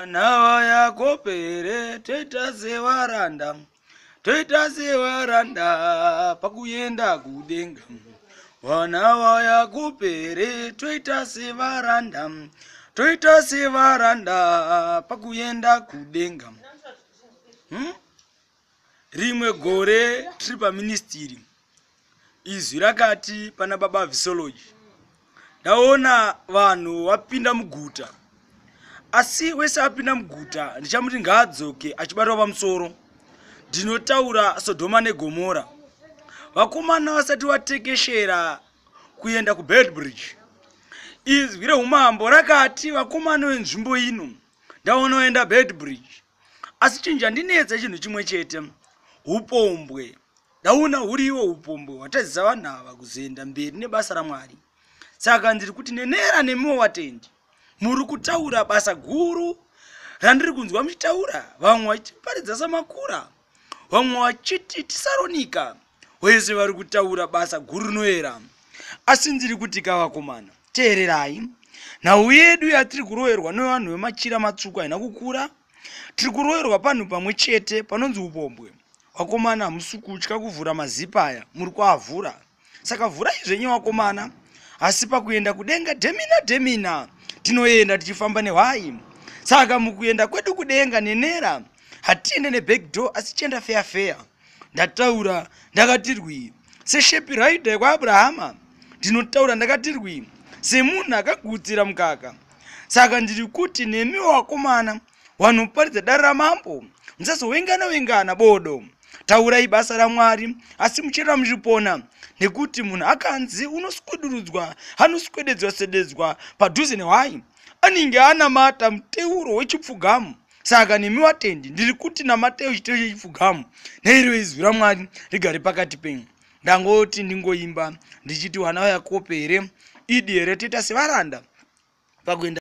Nawa yakopere toita sevaranda pakuyenda kudenga. Wanawa yakopere toita sevaranda pakuyenda kudenga. Rimwe gore tiri paministiri, izwi rakati pana baba Visology, ndaona vanhu vapinda muguta, asi wese apinda muguta ndichamuti ngaadzoke achibatwa pamusoro. Ndinotaura Sodoma neGomora. Vakomana vasati vatekeshera kuenda kuBedbridge, izwi reumambo rakati vakomana venzvimbo ino ndaona vaenda Bedbridge, asi chinja ndinetsa chinhu chimwe chete, upombwe. Ndaona huriwo upombwe hwatadzisa vanhu ava kuzoenda mberi nebasa raMwari. Saka ndiri kuti nenera nemiwo vatendi, muri kutaura basa guru randiri kunzwa muchitaura, vamwe vachiparidza samakura, vamwe vachiti tisaronika, wese vari kutaura basa guru rinoera. Asi ndiri kuti kavakomana, teererai, nhau yedu yatiri kuroverwa nevanhu vemachira matsvuku haina kukura. Tiri kuroverwa panhu pamwe chete panonzi upombwe. Vakomana hamusi kutya kuvhura mazipa aya, muri kuavhura. Saka vhurai zvenye vakomana, asi pakuenda kudenga dhemina tinoenda tichifamba nehwai. Saka mukuenda kwedu kudenga nenera, hatiende nebackdoor asi tienda fair. Ndataura ndakatirwi seshepi raidha kwaAbrahama, ndinotaura ndakatirwi semunhu akagutsira mukaka. Saka ndiri kuti nemiwo vakomana vanoparidza dare ramambo, musazovengana bodo. Taurai basa raMwari, asi muchera muchipona, nekuti munhu akanzi unoswedurudzwa, anoswededzwa padhuze nehwai, anenge anamata muteuro wechipfugamu. Saka nemi vatendi ndiri kuti namatei chiteuro chechipfugamu, neiro izwi raMwari rigare pakati penyu. Ndangoti ndingoimba ndichiti wana waYakobo here, idi here toita sevaranda pakuenda